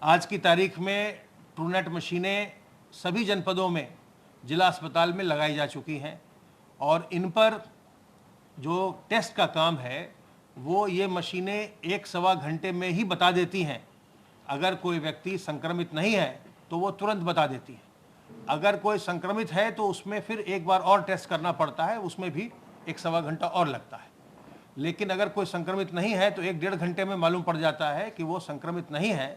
आज की तारीख में ट्रूनेट मशीनें सभी जनपदों में जिला अस्पताल में लगाई जा चुकी हैं और इन पर जो टेस्ट का काम है वो ये मशीनें 1-1.25 घंटे में ही बता देती हैं। अगर कोई व्यक्ति संक्रमित नहीं है तो वो तुरंत बता देती है, अगर कोई संक्रमित है तो उसमें फिर एक बार और टेस्ट करना पड़ता है, उसमें भी 1-1.25 घंटा और लगता है। लेकिन अगर कोई संक्रमित नहीं है तो 1-1.5 घंटे में मालूम पड़ जाता है कि वो संक्रमित नहीं है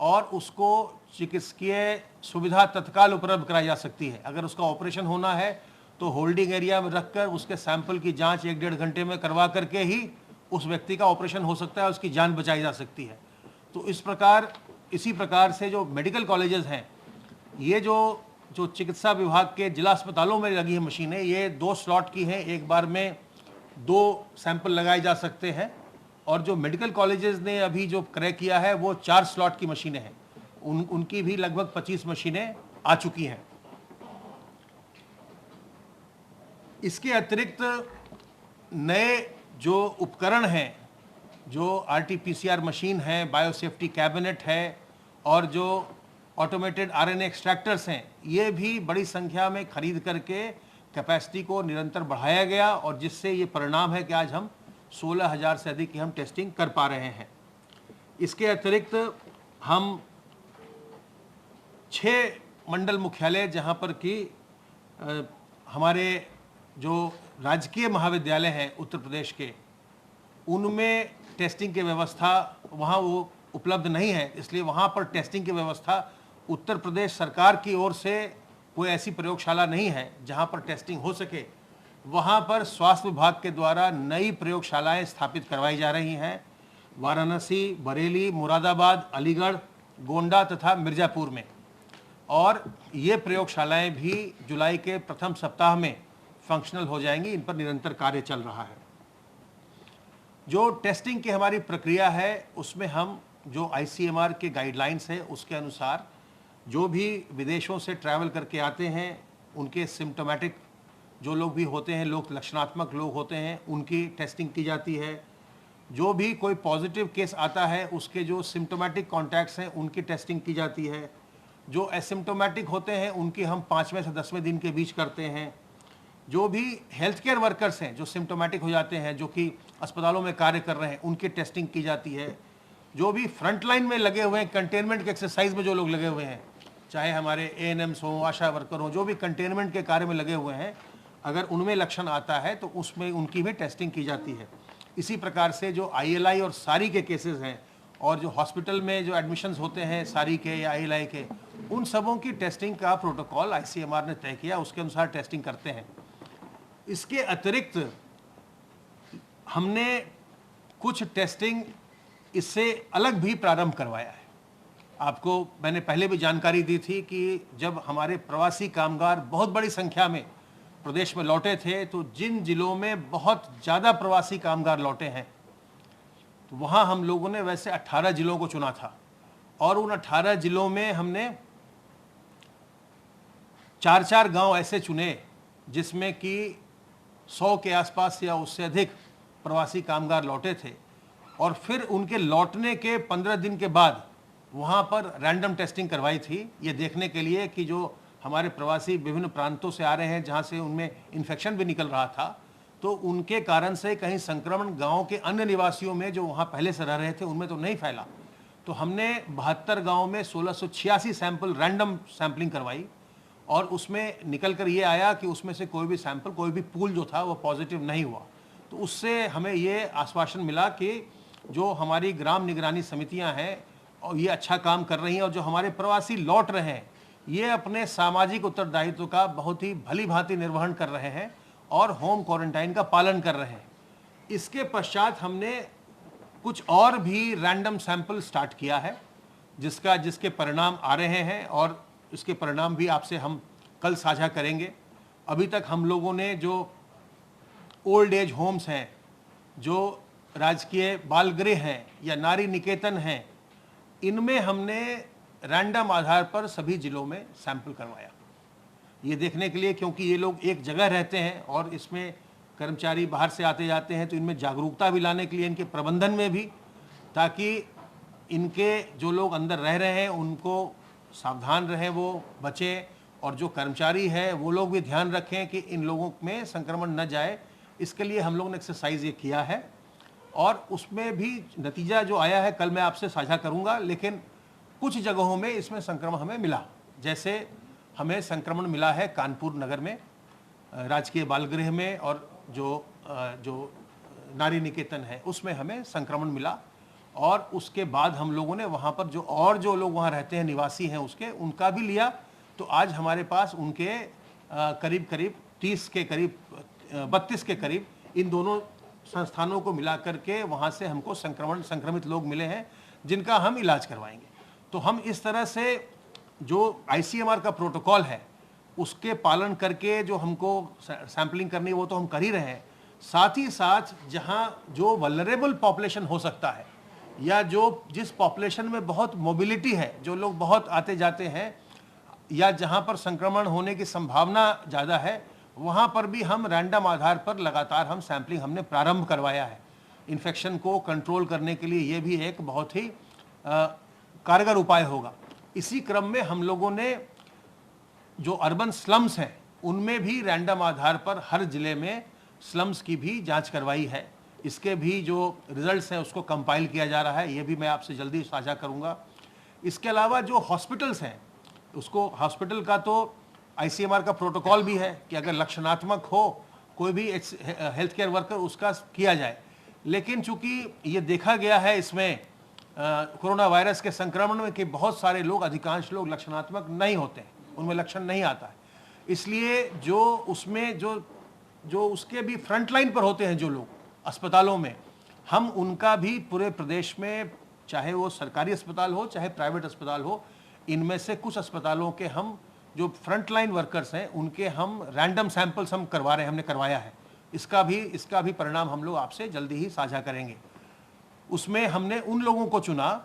और उसको चिकित्सकीय सुविधा तत्काल उपलब्ध कराई जा सकती है। अगर उसका ऑपरेशन होना है तो होल्डिंग एरिया में रखकर उसके सैंपल की जांच 1-1.5 घंटे में करवा करके ही उस व्यक्ति का ऑपरेशन हो सकता है, उसकी जान बचाई जा सकती है। तो इसी प्रकार से जो मेडिकल कॉलेजेस हैं, ये जो चिकित्सा विभाग के जिला अस्पतालों में लगी है मशीनें, ये 2 स्लॉट की हैं, एक बार में 2 सैंपल लगाए जा सकते हैं। और जो मेडिकल कॉलेजेस ने अभी जो क्रय किया है वो 4 स्लॉट की मशीनें हैं, उनकी भी लगभग 25 मशीनें आ चुकी हैं। इसके अतिरिक्त नए जो उपकरण हैं, जो RT-PCR मशीन है, बायोसेफ्टी कैबिनेट है और जो ऑटोमेटेड RNA एक्सट्रैक्टर्स हैं, ये भी बड़ी संख्या में खरीद करके कैपेसिटी को निरंतर बढ़ाया गया और जिससे ये परिणाम है कि आज हम 16,000 से अधिक की हम टेस्टिंग कर पा रहे हैं। इसके अतिरिक्त हम 6 मंडल मुख्यालय जहाँ पर कि हमारे जो राजकीय महाविद्यालय हैं उत्तर प्रदेश के, उनमें टेस्टिंग की व्यवस्था वहाँ वो उपलब्ध नहीं है, इसलिए वहाँ पर टेस्टिंग की व्यवस्था उत्तर प्रदेश सरकार की ओर से कोई ऐसी प्रयोगशाला नहीं है जहाँ पर टेस्टिंग हो सके। वहाँ पर स्वास्थ्य विभाग के द्वारा नई प्रयोगशालाएं स्थापित करवाई जा रही हैं, वाराणसी, बरेली, मुरादाबाद, अलीगढ़, गोंडा तथा मिर्ज़ापुर में। और ये प्रयोगशालाएं भी जुलाई के प्रथम सप्ताह में फंक्शनल हो जाएंगी, इन पर निरंतर कार्य चल रहा है। जो टेस्टिंग की हमारी प्रक्रिया है उसमें हम जो ICMR के गाइडलाइंस है उसके अनुसार जो भी विदेशों से ट्रैवल करके आते हैं उनके सिम्टोमेटिक जो लोग भी होते हैं, लोग लक्षणात्मक लोग होते हैं, उनकी टेस्टिंग की जाती है। जो भी कोई पॉजिटिव केस आता है उसके जो सिम्टोमेटिक कॉन्टैक्ट्स हैं उनकी टेस्टिंग की जाती है। जो एसिम्टोमेटिक होते हैं उनकी हम 5वें से 10वें दिन के बीच करते हैं। जो भी हेल्थ केयर वर्कर्स हैं जो सिम्टोमेटिक हो जाते हैं, जो कि अस्पतालों में कार्य कर रहे हैं, उनकी टेस्टिंग की जाती है। जो भी फ्रंट लाइन में लगे हुए हैं, कंटेनमेंट के एक्सरसाइज में जो लोग लगे हुए हैं, चाहे हमारे ANMs हों, आशा वर्कर हों, जो भी कंटेनमेंट के कार्य में लगे हुए हैं, अगर उनमें लक्षण आता है तो उसमें उनकी भी टेस्टिंग की जाती है। इसी प्रकार से जो ILI और सारी के केसेस हैं और जो हॉस्पिटल में जो एडमिशन्स होते हैं सारी के या ILI के, उन सबों की टेस्टिंग का प्रोटोकॉल ICMR ने तय किया, उसके अनुसार टेस्टिंग करते हैं। इसके अतिरिक्त हमने कुछ टेस्टिंग इससे अलग भी प्रारंभ करवाया है। आपको मैंने पहले भी जानकारी दी थी कि जब हमारे प्रवासी कामगार बहुत बड़ी संख्या में प्रदेश में लौटे थे तो जिन जिलों में बहुत ज़्यादा प्रवासी कामगार लौटे हैं तो वहाँ हम लोगों ने वैसे 18 जिलों को चुना था और उन 18 जिलों में हमने 4-4 गांव ऐसे चुने जिसमें कि 100 के आसपास या उससे अधिक प्रवासी कामगार लौटे थे और फिर उनके लौटने के 15 दिन के बाद वहाँ पर रैंडम टेस्टिंग करवाई थी, ये देखने के लिए कि जो हमारे प्रवासी विभिन्न प्रांतों से आ रहे हैं जहाँ से उनमें इन्फेक्शन भी निकल रहा था तो उनके कारण से कहीं संक्रमण गांव के अन्य निवासियों में जो वहाँ पहले से रह रहे थे उनमें तो नहीं फैला। तो हमने 72 गाँव में 1686 सैंपल रैंडम सैंपलिंग करवाई और उसमें निकल कर ये आया कि उसमें से कोई भी सैंपल, कोई भी पूल जो था वो पॉजिटिव नहीं हुआ। तो उससे हमें ये आश्वासन मिला कि जो हमारी ग्राम निगरानी समितियां हैं और ये अच्छा काम कर रही हैं और जो हमारे प्रवासी लौट रहे हैं ये अपने सामाजिक उत्तरदायित्व का बहुत ही भली भांति निर्वहन कर रहे हैं और होम क्वारंटाइन का पालन कर रहे हैं। इसके पश्चात हमने कुछ और भी रैंडम सैंपल स्टार्ट किया है जिसके परिणाम आ रहे हैं और इसके परिणाम भी आपसे हम कल साझा करेंगे। अभी तक हम लोगों ने जो ओल्ड एज होम्स हैं, जो राजकीय बाल गृह हैं या नारी निकेतन हैं, इनमें हमने रैंडम आधार पर सभी जिलों में सैंपल करवाया, ये देखने के लिए क्योंकि ये लोग एक जगह रहते हैं और इसमें कर्मचारी बाहर से आते जाते हैं तो इनमें जागरूकता भी लाने के लिए इनके प्रबंधन में भी, ताकि इनके जो लोग अंदर रह रहे हैं उनको सावधान रहें, वो बचें, और जो कर्मचारी हैं वो लोग भी ध्यान रखें कि इन लोगों में संक्रमण न जाए। इसके लिए हम लोगों ने एक्सरसाइज ये किया है और उसमें भी नतीजा जो आया है कल मैं आपसे साझा करूंगा। लेकिन कुछ जगहों में इसमें संक्रमण हमें मिला, जैसे हमें संक्रमण मिला है कानपुर नगर में राजकीय बाल गृह में, और जो नारी निकेतन है उसमें हमें संक्रमण मिला। और उसके बाद हम लोगों ने वहाँ पर जो लोग वहाँ रहते हैं, निवासी हैं उसके, उनका भी लिया। तो आज हमारे पास उनके करीब करीब 30 के करीब 32 के करीब इन दोनों संस्थानों को मिलाकर के वहाँ से हमको संक्रमित लोग मिले हैं जिनका हम इलाज करवाएंगे। तो हम इस तरह से जो ICMR का प्रोटोकॉल है उसके पालन करके जो हमको सैंपलिंग करनी है वो तो हम कर ही रहे हैं। साथ ही साथ जहाँ जो वल्नरेबल पॉपुलेशन हो सकता है या जिस पॉपुलेशन में बहुत मोबिलिटी है, जो लोग बहुत आते जाते हैं, या जहाँ पर संक्रमण होने की संभावना ज़्यादा है, वहाँ पर भी हम रैंडम आधार पर लगातार हम सैंपलिंग हमने प्रारंभ करवाया है। इन्फेक्शन को कंट्रोल करने के लिए ये भी एक बहुत ही कारगर उपाय होगा। इसी क्रम में हम लोगों ने जो अर्बन स्लम्स हैं उनमें भी रैंडम आधार पर हर जिले में स्लम्स की भी जांच करवाई है। इसके भी जो रिजल्ट्स हैं उसको कंपाइल किया जा रहा है, ये भी मैं आपसे जल्दी साझा करूंगा। इसके अलावा जो हॉस्पिटल्स हैं उसको, हॉस्पिटल का तो ICMR का प्रोटोकॉल भी है कि अगर लक्षणात्मक हो कोई भी हेल्थ केयर वर्कर उसका किया जाए। लेकिन चूंकि ये देखा गया है इसमें कोरोना वायरस के संक्रमण में कि बहुत सारे लोग, अधिकांश लोग लक्षणात्मक नहीं होते हैं, उनमें लक्षण नहीं आता है, इसलिए जो उसमें जो उसके भी फ्रंटलाइन पर होते हैं जो लोग अस्पतालों में, हम उनका भी पूरे प्रदेश में, चाहे वो सरकारी अस्पताल हो चाहे प्राइवेट अस्पताल हो, इनमें से कुछ अस्पतालों के हम जो फ्रंटलाइन वर्कर्स हैं उनके हम रैंडम सैंपल्स हम करवा रहे हैं, हमने करवाया है। इसका भी परिणाम हम लोग आपसे जल्दी ही साझा करेंगे। उसमें हमने उन लोगों को चुना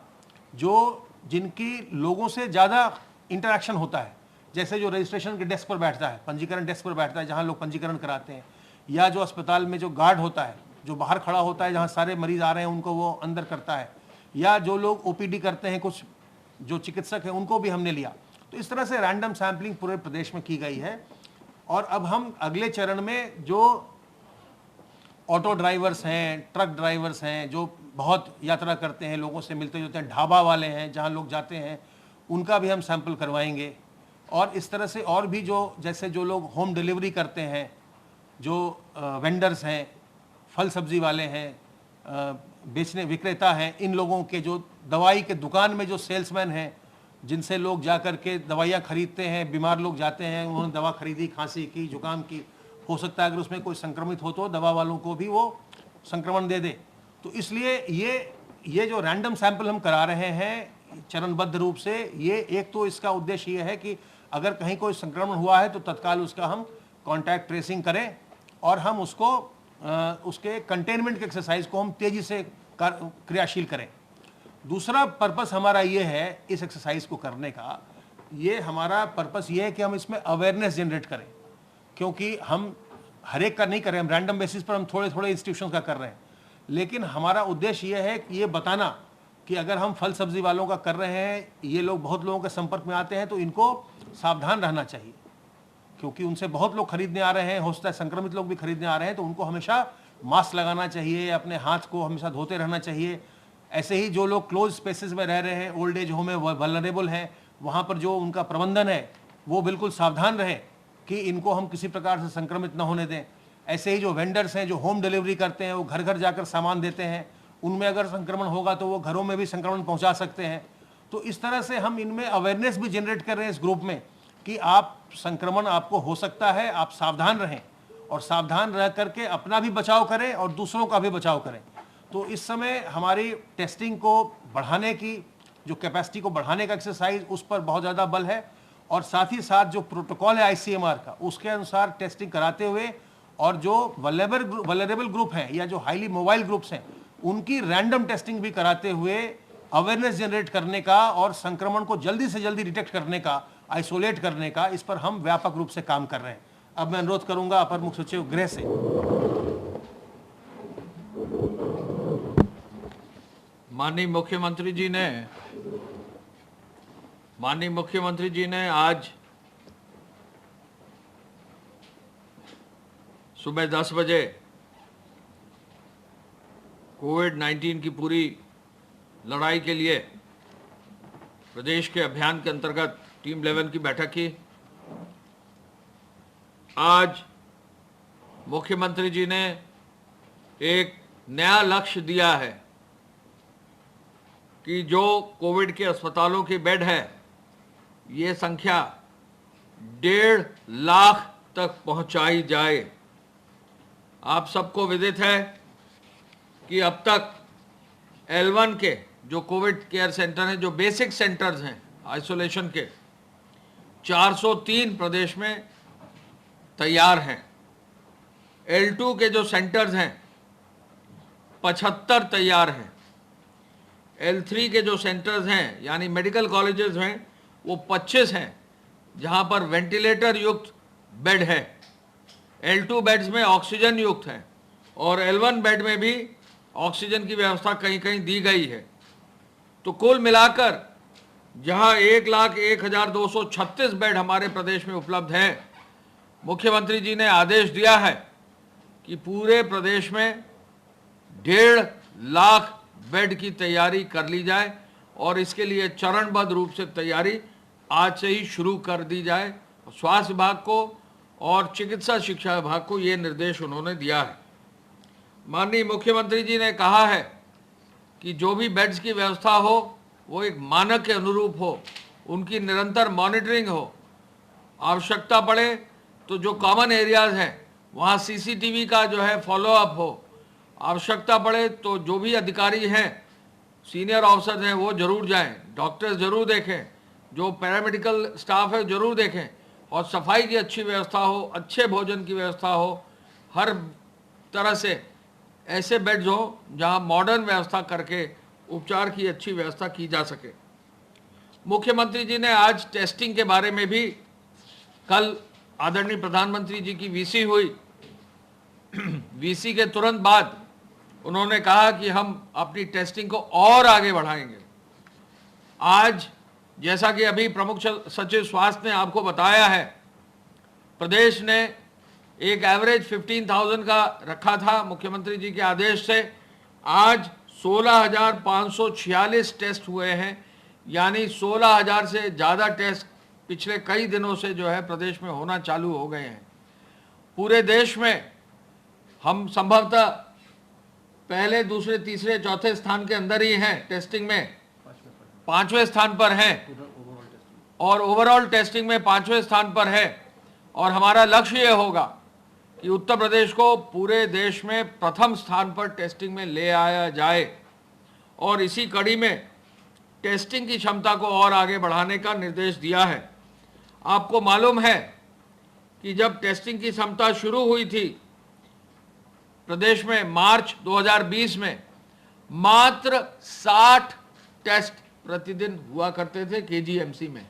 जिनकी लोगों से ज़्यादा इंटरेक्शन होता है, जैसे जो रजिस्ट्रेशन के डेस्क पर बैठता है, पंजीकरण डेस्क पर बैठता है जहाँ लोग पंजीकरण कराते हैं, या जो अस्पताल में जो गार्ड होता है जो बाहर खड़ा होता है जहाँ सारे मरीज आ रहे हैं उनको वो अंदर करता है, या जो लोग OPD करते हैं, कुछ जो चिकित्सक हैं उनको भी हमने लिया। तो इस तरह से रैंडम सैंपलिंग पूरे प्रदेश में की गई है। और अब हम अगले चरण में जो ऑटो ड्राइवर्स हैं, ट्रक ड्राइवर्स हैं, जो बहुत यात्रा करते हैं, लोगों से मिलते जुलते हैं, ढाबा वाले हैं जहाँ लोग जाते हैं, उनका भी हम सैंपल करवाएंगे। और इस तरह से और भी जैसे जो लोग होम डिलीवरी करते हैं, जो वेंडर्स हैं, फल सब्जी वाले हैं, बेचने विक्रेता हैं, इन लोगों के जो दवाई के दुकान में जो सेल्समैन हैं, जिनसे लोग जा कर के दवाइयाँ खरीदते हैं, बीमार लोग जाते हैं, उन्होंने दवा खरीदी खांसी की, जुकाम की, हो सकता है अगर उसमें कोई संक्रमित हो तो दवा वालों को भी वो संक्रमण दे दे। तो इसलिए ये जो रैंडम सैंपल हम करा रहे हैं चरणबद्ध रूप से, ये एक तो इसका उद्देश्य ये है कि अगर कहीं कोई संक्रमण हुआ है तो तत्काल उसका हम कॉन्टैक्ट ट्रेसिंग करें और हम उसके कंटेनमेंट के एक्सरसाइज को हम तेजी से क्रियाशील करें। दूसरा पर्पस हमारा ये है इस एक्सरसाइज को करने का, ये हमारा पर्पस ये है कि हम इसमें अवेयरनेस जनरेट करें, क्योंकि हम हर एक का नहीं कर रहे हैं, हम रैंडम बेसिस पर हम थोड़े थोड़े इंस्टीट्यूशन का कर रहे हैं। लेकिन हमारा उद्देश्य ये है कि ये बताना कि अगर हम फल सब्जी वालों का कर रहे हैं, ये लोग बहुत लोगों के संपर्क में आते हैं, तो इनको सावधान रहना चाहिए, क्योंकि उनसे बहुत लोग खरीदने आ रहे हैं, हो सकता है संक्रमित लोग भी खरीदने आ रहे हैं, तो उनको हमेशा मास्क लगाना चाहिए, अपने हाथ को हमेशा धोते रहना चाहिए। ऐसे ही जो लोग क्लोज स्पेसेस में रह रहे हैं, ओल्ड एज होम में वल्नरेबल हैं, वहाँ पर जो उनका प्रबंधन है वो बिल्कुल सावधान रहे कि इनको हम किसी प्रकार से संक्रमित न होने दें। ऐसे ही जो वेंडर्स हैं, जो होम डिलीवरी करते हैं, वो घर घर जाकर सामान देते हैं, उनमें अगर संक्रमण होगा तो वो घरों में भी संक्रमण पहुंचा सकते हैं। तो इस तरह से हम इनमें अवेयरनेस भी जनरेट कर रहे हैं इस ग्रुप में कि आप संक्रमण आपको हो सकता है, आप सावधान रहें, और सावधान रह करके अपना भी बचाव करें और दूसरों का भी बचाव करें। तो इस समय हमारी टेस्टिंग को बढ़ाने की, जो कैपेसिटी को बढ़ाने का एक्सरसाइज, उस पर बहुत ज़्यादा बल है। और साथ ही साथ जो प्रोटोकॉल है ICMR का, उसके अनुसार टेस्टिंग कराते हुए, और जो वल्नरेबल ग्रुप हैं या जो हाईली मोबाइल ग्रुप्स हैं, उनकी रैंडम टेस्टिंग भी कराते हुए अवेयरनेस जनरेट करने का और संक्रमण को जल्दी से जल्दी डिटेक्ट करने का, आइसोलेट करने का, इस पर हम व्यापक रूप से काम कर रहे हैं। अब मैं अनुरोध करूंगा अपर मुख्य सचिव गृह से। माननीय मुख्यमंत्री जी ने आज सुबह 10 बजे कोविड-19 की पूरी लड़ाई के लिए प्रदेश के अभियान के अंतर्गत टीम 11 की बैठक की। आज मुख्यमंत्री जी ने एक नया लक्ष्य दिया है कि जो कोविड के अस्पतालों के बेड है, ये संख्या 1.5 लाख तक पहुंचाई जाए। आप सबको विदित है कि अब तक L1 के जो कोविड केयर सेंटर हैं, जो बेसिक सेंटर्स हैं आइसोलेशन के, 403 प्रदेश में तैयार हैं। L2 के जो सेंटर्स हैं 75 तैयार हैं। L3 के जो सेंटर्स हैं यानी मेडिकल कॉलेजेस हैं वो 25 हैं जहां पर वेंटिलेटर युक्त बेड है। L2 बेड्स में ऑक्सीजन युक्त है और L1 बेड में भी ऑक्सीजन की व्यवस्था कहीं कहीं दी गई है। तो कुल मिलाकर जहां 1,01,236 बेड हमारे प्रदेश में उपलब्ध हैं, मुख्यमंत्री जी ने आदेश दिया है कि पूरे प्रदेश में 1.5 लाख बेड की तैयारी कर ली जाए और इसके लिए चरणबद्ध रूप से तैयारी आज से ही शुरू कर दी जाए। स्वास्थ्य विभाग को और चिकित्सा शिक्षा विभाग को ये निर्देश उन्होंने दिया है। माननीय मुख्यमंत्री जी ने कहा है कि जो भी बेड्स की व्यवस्था हो वो एक मानक के अनुरूप हो, उनकी निरंतर मॉनिटरिंग हो। आवश्यकता पड़े तो जो कॉमन एरियाज हैं वहाँ CCTV का जो है फॉलोअप हो। आवश्यकता पड़े तो जो भी अधिकारी हैं, सीनियर ऑफिसर हैं, वो जरूर जाएं, डॉक्टर्स जरूर देखें, जो पैरामेडिकल स्टाफ है जरूर देखें और सफाई की अच्छी व्यवस्था हो, अच्छे भोजन की व्यवस्था हो, हर तरह से ऐसे बेड्स हो जहां मॉडर्न व्यवस्था करके उपचार की अच्छी व्यवस्था की जा सके। मुख्यमंत्री जी ने आज टेस्टिंग के बारे में भी, कल आदरणीय प्रधानमंत्री जी की VC हुई, VC के तुरंत बाद उन्होंने कहा कि हम अपनी टेस्टिंग को और आगे बढ़ाएंगे। आज जैसा कि अभी प्रमुख सचिव स्वास्थ्य ने आपको बताया है, प्रदेश ने एक एवरेज 15,000 का रखा था मुख्यमंत्री जी के आदेश से। आज 16,546 टेस्ट हुए हैं, यानी 16,000 से ज़्यादा टेस्ट पिछले कई दिनों से जो है प्रदेश में होना चालू हो गए हैं। पूरे देश में हम संभवतः पहले, दूसरे, तीसरे, चौथे स्थान के अंदर ही हैं टेस्टिंग में, 5वें स्थान पर हैं और ओवरऑल टेस्टिंग में 5वें स्थान पर है। और हमारा लक्ष्य ये होगा कि उत्तर प्रदेश को पूरे देश में प्रथम स्थान पर टेस्टिंग में ले आया जाए और इसी कड़ी में टेस्टिंग की क्षमता को और आगे बढ़ाने का निर्देश दिया है। आपको मालूम है कि जब टेस्टिंग की क्षमता शुरू हुई थी प्रदेश में मार्च 2020 में, मात्र 60 टेस्ट प्रतिदिन हुआ करते थे KGMC में।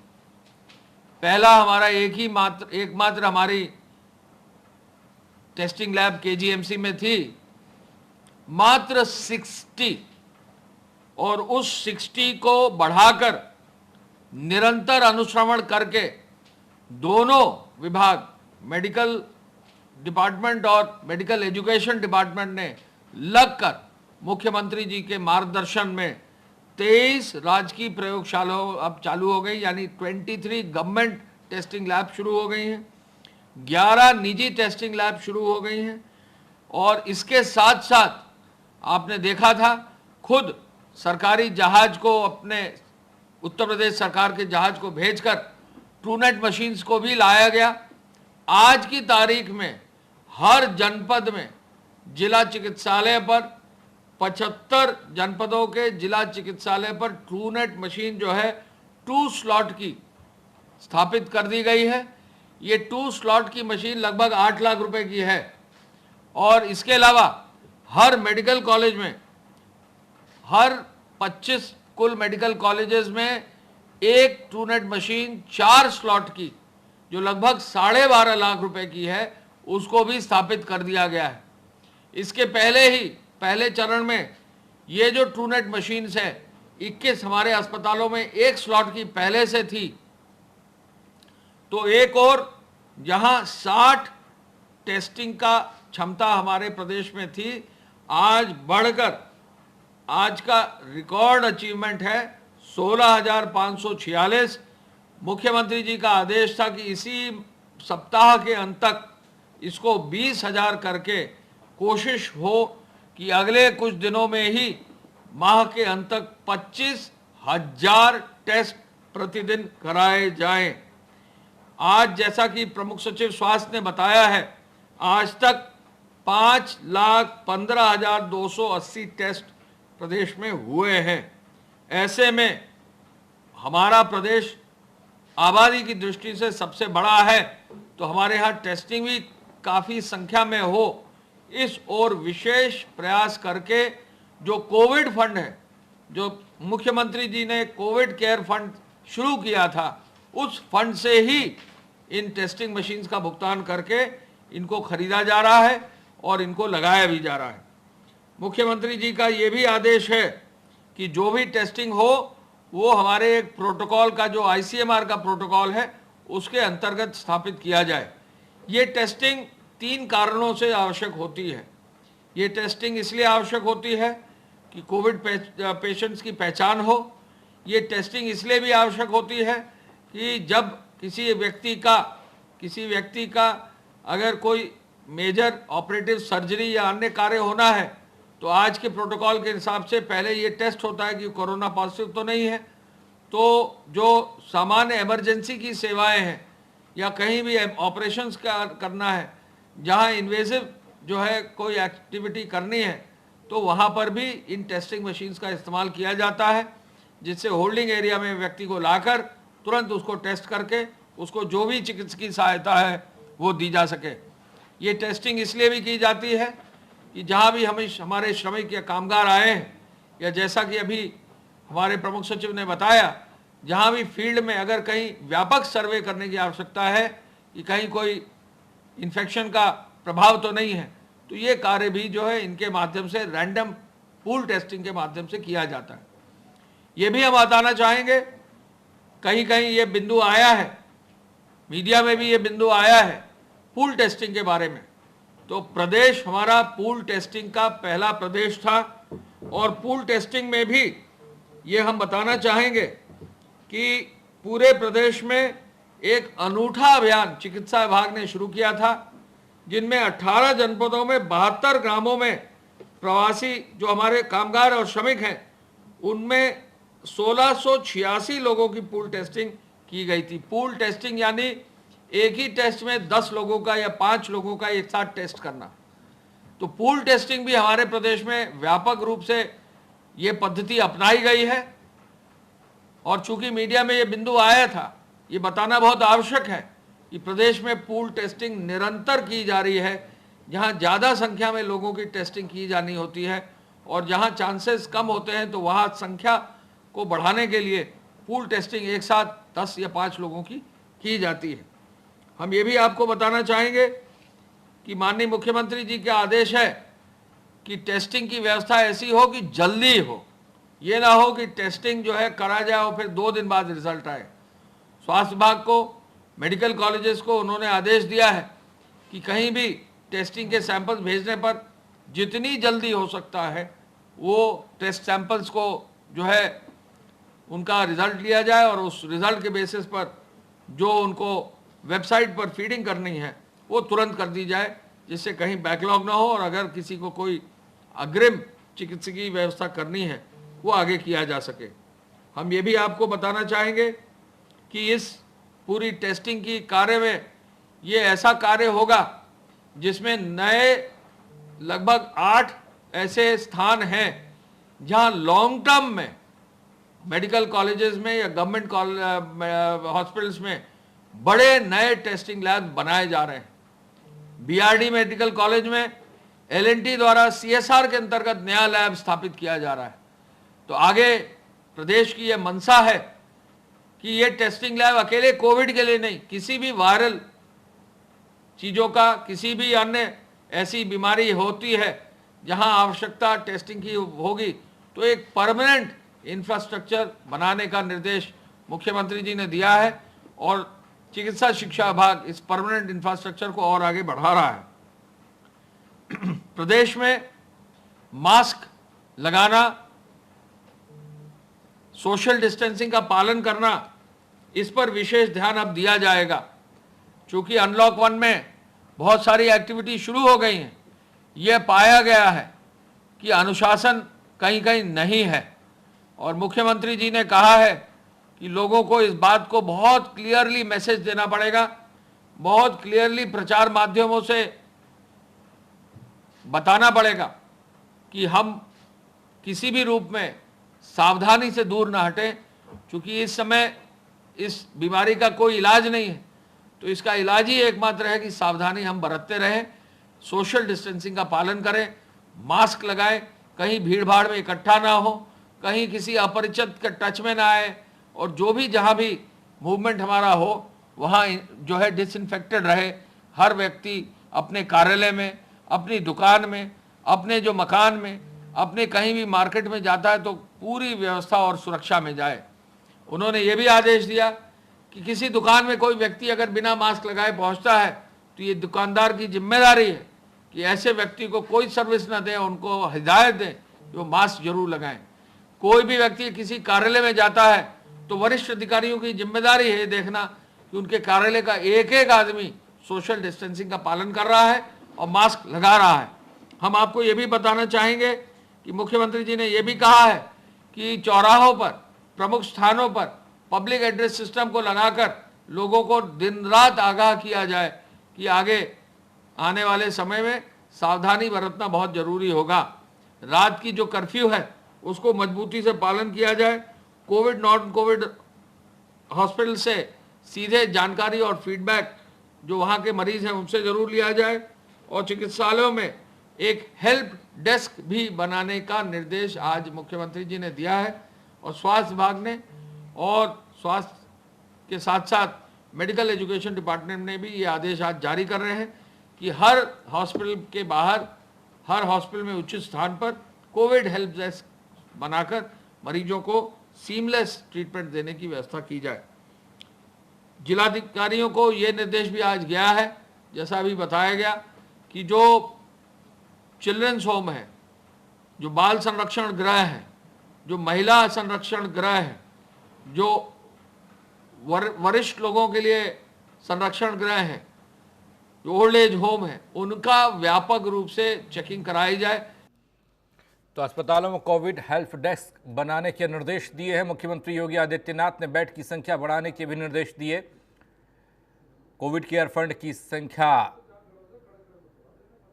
पहला हमारा एकमात्र हमारी टेस्टिंग लैब KGMC में थी, मात्र 60, और उस 60 को बढ़ाकर निरंतर अनुश्रवण करके दोनों विभाग, मेडिकल डिपार्टमेंट और मेडिकल एजुकेशन डिपार्टमेंट ने लगकर मुख्यमंत्री जी के मार्गदर्शन में 23 राजकीय प्रयोगशालाओं अब चालू हो गई, यानी 23 गवर्नमेंट टेस्टिंग लैब शुरू हो गई हैं, 11 निजी टेस्टिंग लैब शुरू हो गई हैं। और इसके साथ साथ आपने देखा था, खुद सरकारी जहाज को, अपने उत्तर प्रदेश सरकार के जहाज को भेजकर ट्रूनेट मशीन्स को भी लाया गया। आज की तारीख में हर जनपद में जिला चिकित्सालय पर, 75 जनपदों के जिला चिकित्सालय पर ट्रूनेट मशीन जो है 2 स्लॉट की स्थापित कर दी गई है। ये 2 स्लॉट की मशीन लगभग 8 लाख रुपए की है। और इसके अलावा हर मेडिकल कॉलेज में, हर 25 कुल मेडिकल कॉलेजेस में एक ट्रूनेट मशीन 4 स्लॉट की, जो लगभग 12.5 लाख रुपए की है, उसको भी स्थापित कर दिया गया है। इसके पहले ही पहले चरण में ये जो ट्रूनेट मशीन्स है 21 हमारे अस्पतालों में एक स्लॉट की पहले से थी, तो एक और जहां 60 टेस्टिंग का क्षमता हमारे प्रदेश में थी, आज बढ़कर आज का रिकॉर्ड अचीवमेंट है 16,546। मुख्यमंत्री जी का आदेश था कि इसी सप्ताह के अंत तक इसको 20,000 करके कोशिश हो कि अगले कुछ दिनों में ही माह के अंत तक 25,000 टेस्ट प्रतिदिन कराए जाएं। आज जैसा कि प्रमुख सचिव स्वास्थ्य ने बताया है, आज तक 5,15,280 टेस्ट प्रदेश में हुए हैं। ऐसे में हमारा प्रदेश आबादी की दृष्टि से सबसे बड़ा है, तो हमारे यहाँ टेस्टिंग भी काफ़ी संख्या में हो, इस ओर विशेष प्रयास करके जो कोविड फंड है, जो मुख्यमंत्री जी ने कोविड केयर फंड शुरू किया था, उस फंड से ही इन टेस्टिंग मशीन्स का भुगतान करके इनको खरीदा जा रहा है और इनको लगाया भी जा रहा है। मुख्यमंत्री जी का ये भी आदेश है कि जो भी टेस्टिंग हो वो हमारे एक प्रोटोकॉल का, जो ICMR का प्रोटोकॉल है, उसके अंतर्गत स्थापित किया जाए। ये टेस्टिंग 3 कारणों से आवश्यक होती है। ये टेस्टिंग इसलिए आवश्यक होती है कि कोविड पेशेंट्स की पहचान हो। ये टेस्टिंग इसलिए भी आवश्यक होती है कि जब किसी व्यक्ति का अगर कोई मेजर ऑपरेटिव सर्जरी या अन्य कार्य होना है, तो आज के प्रोटोकॉल के हिसाब से पहले ये टेस्ट होता है कि कोरोना पॉजिटिव तो नहीं है। तो जो सामान्य इमरजेंसी की सेवाएं हैं या कहीं भी ऑपरेशंस करना है, जहां इन्वेसिव जो है कोई एक्टिविटी करनी है, तो वहां पर भी इन टेस्टिंग मशीन्स का इस्तेमाल किया जाता है, जिससे होल्डिंग एरिया में व्यक्ति को लाकर तुरंत उसको टेस्ट करके उसको जो भी चिकित्सकीय सहायता है वो दी जा सके। ये टेस्टिंग इसलिए भी की जाती है कि जहाँ भी हमारे श्रमिक या कामगार आए हैं, या जैसा कि अभी हमारे प्रमुख सचिव ने बताया, जहाँ भी फील्ड में अगर कहीं व्यापक सर्वे करने की आवश्यकता है कि कहीं कोई इन्फेक्शन का प्रभाव तो नहीं है, तो ये कार्य भी जो है इनके माध्यम से रैंडम पूल टेस्टिंग के माध्यम से किया जाता है। ये भी हम बताना चाहेंगे, कहीं कहीं ये बिंदु आया है, मीडिया में भी ये बिंदु आया है पूल टेस्टिंग के बारे में। तो प्रदेश हमारा पूल टेस्टिंग का पहला प्रदेश था, और पूल टेस्टिंग में भी ये हम बताना चाहेंगे कि पूरे प्रदेश में एक अनूठा अभियान चिकित्सा विभाग ने शुरू किया था, जिनमें 18 जनपदों में 72 ग्रामों में प्रवासी जो हमारे कामगार और श्रमिक हैं, उनमें 1686 लोगों की पूल टेस्टिंग की गई थी। पूल टेस्टिंग यानी एक ही टेस्ट में 10 लोगों का या 5 लोगों का एक साथ टेस्ट करना। तो पूल टेस्टिंग भी हमारे प्रदेश में व्यापक रूप से ये पद्धति अपनाई गई है, और चूंकि मीडिया में ये बिंदु आया था, ये बताना बहुत आवश्यक है कि प्रदेश में पूल टेस्टिंग निरंतर की जा रही है। जहाँ ज़्यादा संख्या में लोगों की टेस्टिंग की जानी होती है और जहाँ चांसेस कम होते हैं, तो वहाँ संख्या को बढ़ाने के लिए पूल टेस्टिंग एक साथ 10 या 5 लोगों की जाती है। हम ये भी आपको बताना चाहेंगे कि माननीय मुख्यमंत्री जी का आदेश है कि टेस्टिंग की व्यवस्था ऐसी हो कि जल्दी हो। ये ना हो कि टेस्टिंग जो है करा जाए और फिर 2 दिन बाद रिजल्ट आए। स्वास्थ्य विभाग को, मेडिकल कॉलेजेस को उन्होंने आदेश दिया है कि कहीं भी टेस्टिंग के सैंपल्स भेजने पर जितनी जल्दी हो सकता है वो टेस्ट सैंपल्स को जो है उनका रिजल्ट लिया जाए, और उस रिजल्ट के बेसिस पर जो उनको वेबसाइट पर फीडिंग करनी है वो तुरंत कर दी जाए, जिससे कहीं बैकलॉग ना हो, और अगर किसी को कोई अग्रिम चिकित्सकीय व्यवस्था करनी है वो आगे किया जा सके। हम ये भी आपको बताना चाहेंगे कि इस पूरी टेस्टिंग की कार्य में ये ऐसा कार्य होगा जिसमें नए लगभग 8 ऐसे स्थान हैं जहां लॉन्ग टर्म में मेडिकल कॉलेजेस में या गवर्नमेंट हॉस्पिटल्स में बड़े नए टेस्टिंग लैब बनाए जा रहे हैं। BRD मेडिकल कॉलेज में L&T द्वारा CSR के अंतर्गत नया लैब स्थापित किया जा रहा है। तो आगे प्रदेश की यह मंशा है कि ये टेस्टिंग लैब अकेले कोविड के लिए नहीं, किसी भी वायरल चीज़ों का, किसी भी अन्य ऐसी बीमारी होती है जहां आवश्यकता टेस्टिंग की होगी, तो एक परमानेंट इंफ्रास्ट्रक्चर बनाने का निर्देश मुख्यमंत्री जी ने दिया है और चिकित्सा शिक्षा विभाग इस परमानेंट इंफ्रास्ट्रक्चर को और आगे बढ़ा रहा है। प्रदेश में मास्क लगाना, सोशल डिस्टेंसिंग का पालन करना, इस पर विशेष ध्यान अब दिया जाएगा। चूंकि अनलॉक 1 में बहुत सारी एक्टिविटी शुरू हो गई हैं, यह पाया गया है कि अनुशासन कहीं कहीं नहीं है और मुख्यमंत्री जी ने कहा है कि लोगों को इस बात को बहुत क्लियरली मैसेज देना पड़ेगा, बहुत क्लियरली प्रचार माध्यमों से बताना पड़ेगा कि हम किसी भी रूप में सावधानी से दूर ना हटें। क्योंकि इस समय इस बीमारी का कोई इलाज नहीं है, तो इसका इलाज ही एकमात्र है कि सावधानी हम बरतते रहें, सोशल डिस्टेंसिंग का पालन करें, मास्क लगाएं, कहीं भीड़ भाड़ में इकट्ठा ना हो, कहीं किसी अपरिचित के टच में ना आए और जो भी जहां भी मूवमेंट हमारा हो वहां जो है डिसइंफेक्टेड रहे। हर व्यक्ति अपने कार्यालय में, अपनी दुकान में, अपने जो मकान में, अपने कहीं भी मार्केट में जाता है तो पूरी व्यवस्था और सुरक्षा में जाए। उन्होंने ये भी आदेश दिया कि किसी दुकान में कोई व्यक्ति अगर बिना मास्क लगाए पहुंचता है तो ये दुकानदार की जिम्मेदारी है कि ऐसे व्यक्ति को कोई सर्विस ना दें, उनको हिदायत दें कि वो मास्क जरूर लगाएं। कोई भी व्यक्ति किसी कार्यालय में जाता है तो वरिष्ठ अधिकारियों की जिम्मेदारी है देखना कि उनके कार्यालय का एक एक आदमी सोशल डिस्टेंसिंग का पालन कर रहा है और मास्क लगा रहा है। हम आपको ये भी बताना चाहेंगे कि मुख्यमंत्री जी ने यह भी कहा है कि चौराहों पर, प्रमुख स्थानों पर पब्लिक एड्रेस सिस्टम को लगाकर लोगों को दिन रात आगाह किया जाए कि आगे आने वाले समय में सावधानी बरतना बहुत जरूरी होगा। रात की जो कर्फ्यू है उसको मजबूती से पालन किया जाए। कोविड नॉन कोविड हॉस्पिटल से सीधे जानकारी और फीडबैक जो वहाँ के मरीज हैं उनसे जरूर लिया जाए और चिकित्सालयों में एक हेल्प डेस्क भी बनाने का निर्देश आज मुख्यमंत्री जी ने दिया है और स्वास्थ्य विभाग ने और स्वास्थ्य के साथ साथ मेडिकल एजुकेशन डिपार्टमेंट ने भी ये आदेश आज जारी कर रहे हैं कि हर हॉस्पिटल के बाहर, हर हॉस्पिटल में उचित स्थान पर कोविड हेल्प डेस्क बनाकर मरीजों को सीमलेस ट्रीटमेंट देने की व्यवस्था की जाए। जिलाधिकारियों को ये निर्देश भी आज गया है, जैसा अभी बताया गया, कि जो चिल्ड्रंस होम है, जो बाल संरक्षण गृह है, जो महिला संरक्षण गृह है, जो वरिष्ठ लोगों के लिए संरक्षण गृह है, जो ओल्ड एज होम है, उनका व्यापक रूप से चेकिंग कराई जाए। तो अस्पतालों में कोविड हेल्प डेस्क बनाने के निर्देश दिए हैं मुख्यमंत्री योगी आदित्यनाथ ने। बेड की संख्या बढ़ाने के भी निर्देश दिए। कोविड केयर फंड की संख्या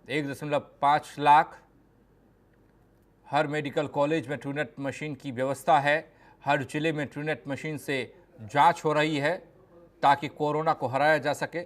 1.5 लाख। हर मेडिकल कॉलेज में ट्रूनेट मशीन की व्यवस्था है। हर जिले में ट्रूनेट मशीन से जांच हो रही है ताकि कोरोना को हराया जा सके।